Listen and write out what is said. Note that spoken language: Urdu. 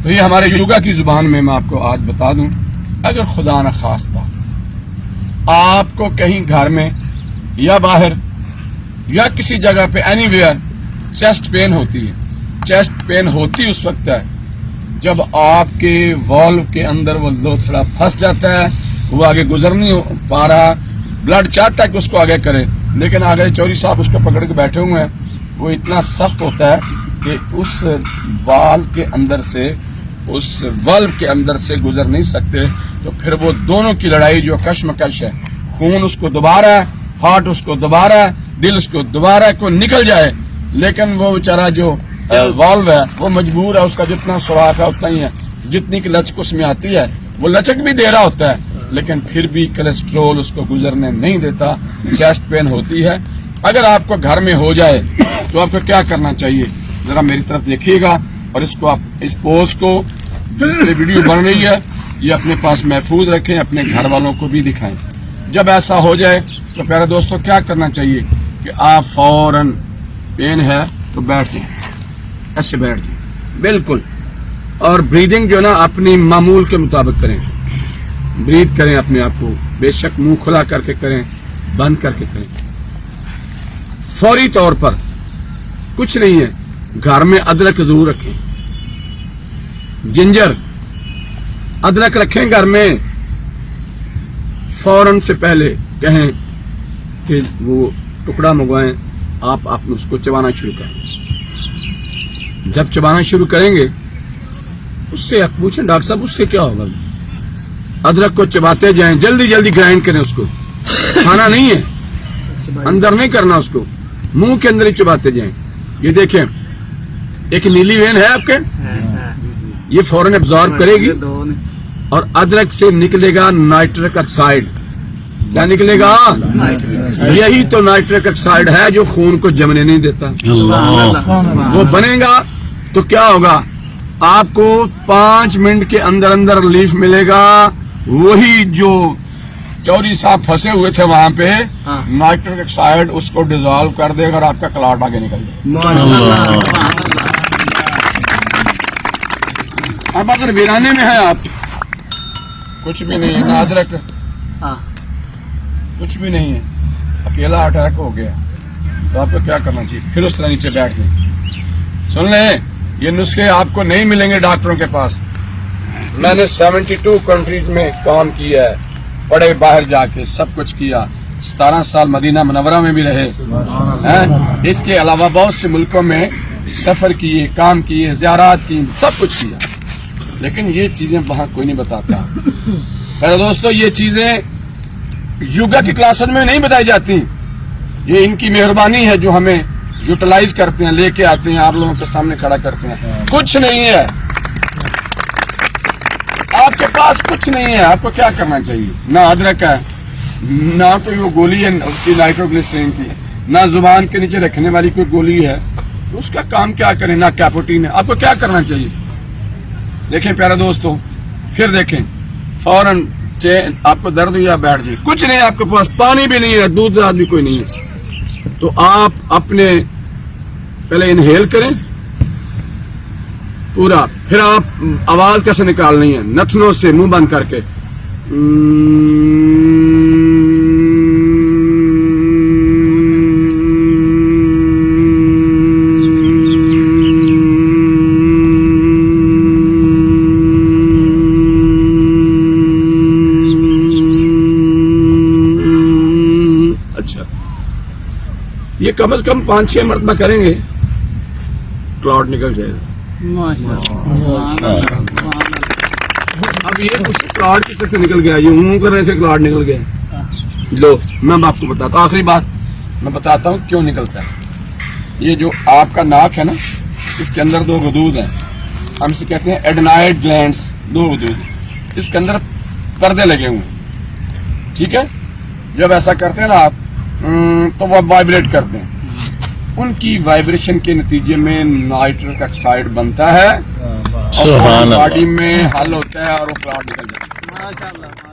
تو یہ ہمارے یوگا کی زبان میں آپ کو آج بتا دوں، اگر خدا نہ خواستہ آپ کو کہیں گھر میں یا باہر یا کسی جگہ پہ اینی ویئر چیسٹ پین ہوتی ہے، چیسٹ پین ہوتی اس وقت ہے جب آپ کے والو کے اندر وہ لوتھڑا پھنس جاتا ہے، وہ آگے گزر نہیں پا رہا، بلڈ چاہتا ہے کہ اس کو آگے کرے لیکن آگے چوری صاحب اس کو پکڑ کے بیٹھے ہوئے ہیں، وہ اتنا سخت ہوتا ہے کہ اس وال کے اندر سے اس والو کے اندر سے گزر نہیں سکتے، تو پھر وہ دونوں کی لڑائی جو کشمکش ہے، خون اس کو دبا رہا ہے، ہارٹ اس کو دبا رہا ہے، دل اس کو دبا رہا ہے کو نکل جائے، لیکن وہ بیچارہ جو والو ہے وہ مجبور ہے، اس کا جتنا سوراخ ہے اتنا ہی ہے، جتنی کی لچک اس میں آتی ہے وہ لچک بھی دے رہا ہوتا ہے لیکن پھر بھی کولیسٹرول اس کو گزرنے نہیں دیتا، چیسٹ پین ہوتی ہے۔ اگر آپ کو گھر میں ہو جائے تو آپ کو کیا کرنا چاہیے، ذرا میری طرف دیکھیے گا اور اس کو آپ اس پوز کو جس پہ ویڈیو بن رہی ہے یہ اپنے پاس محفوظ رکھیں، اپنے گھر والوں کو بھی دکھائیں۔ جب ایسا ہو جائے تو پیارے دوستوں کیا کرنا چاہیے کہ آپ فوراً پین ہے تو بیٹھ جائیں، ایسے بیٹھ جائیں بالکل، اور بریدنگ جو ہے نا اپنی معمول کے مطابق کریں، بریتھ کریں اپنے آپ کو، بے شک منہ کھلا کر کے کریں، بند کر کے کریں۔ فوری طور پر کچھ نہیں ہے، گھر میں ادرک ضرور رکھیں، جنجر ادرک رکھیں گھر میں، فوراً سے پہلے کہیں کہ وہ ٹکڑا منگوائیں، آپ اس کو چبانا شروع کریں۔ جب چبانا شروع کریں گے اس سے آپ پوچھیں ڈاکٹر صاحب اس سے کیا ہوگا، ادرک کو چباتے جائیں، جلدی جلدی گرائنڈ کریں، اس کو کھانا نہیں ہے، اندر نہیں کرنا، اس کو منہ کے اندر ہی چباتے جائیں۔ یہ دیکھیں ایک نیلی وین ہے آپ کے، یہ فوراً ابزارب کرے گی اور ادرک سے نکلے گا نائٹرک آکسائڈ، کیا نکلے گا؟ یہی تو نائٹرک آکسائڈ ہے جو خون کو جمنے نہیں دیتا، وہ بنے گا تو کیا ہوگا، آپ کو 5 منٹ کے اندر اندر ریلیف ملے گا، وہی جو چوری صاحب پھنسے ہوئے تھے وہاں پہ نائٹرک آکسائڈ اس کو ڈیزالو کر دے گا اور آپ کا کلاٹ آگے نکل جائے گا۔ اب اگر ویرانے میں ہے آپ، کچھ بھی نہیں ہے، نہ ادرک کچھ بھی نہیں ہے، اکیلا اٹیک ہو گیا تو آپ کو کیا کرنا چاہیے، پھر اس طرح نیچے بیٹھ جائیں۔ سن لیں یہ نسخے آپ کو نہیں ملیں گے ڈاکٹروں کے پاس، میں نے 72 کنٹریز میں کام کیا ہے، پڑھے باہر جا کے سب کچھ کیا، 17 سال مدینہ منورہ میں بھی رہے، اس کے علاوہ بہت سے ملکوں میں سفر کیے، کام کیے، زیارات کی، سب کچھ کیا، لیکن یہ چیزیں وہاں کوئی نہیں بتاتا۔ میرے دوستو یہ چیزیں یوگا کی کلاسز میں نہیں بتائی جاتی، یہ ان کی مہربانی ہے جو ہمیں یوٹیلائز کرتے ہیں، لے کے آتے ہیں، آپ لوگوں کے سامنے کھڑا کرتے ہیں۔ کچھ نہیں ہے آپ کے پاس، کچھ نہیں ہے، آپ کو کیا کرنا چاہیے، نہ ادرک ہے، نہ کوئی وہ گولی ہے اس کی نائٹروگلیسرین کی، نہ زبان کے نیچے رکھنے والی کوئی گولی ہے، تو اس کا کام کیا کریں، نہ کیپوٹین ہے، آپ کو کیا کرنا چاہیے۔ دیکھیں پیارے دوستو، پھر دیکھیں فوراً آپ کو درد یا بیٹھ جائے، کچھ نہیں آپ کے پاس، پانی بھی نہیں ہے، دودھ بھی کوئی نہیں ہے، تو آپ اپنے پہلے انہیل کریں پورا، پھر آپ آواز کیسے نکالنی ہے، نتنوں سے منہ بند کر کے، یہ کم از کم 5-6 مرتبہ کریں گے، کلاٹ نکل جائے گا۔ اب یہ کچھ کلاٹ کس سے نکل گیا، یہ منہ کرنے سے کلاٹ نکل گیا، لو میں آپ کو بتاتا ہوں، آخری بات میں بتاتا ہوں کیوں نکلتا ہے۔ یہ جو آپ کا ناک ہے نا، اس کے اندر 2 غدود ہیں، ہم اسے کہتے ہیں ایڈنائڈ گلینڈز، 2 غدود، اس کے اندر پردے لگے ہوئے ہیں، ٹھیک ہے، جب ایسا کرتے ہیں نا آپ تو وہ وائبریٹ کرتے ہیں، ان کی وائبریشن کے نتیجے میں نائٹرک آکسائڈ بنتا ہے اور باڈی میں حل ہوتا ہے اور وہ کلاٹ نکل جاتا ہے۔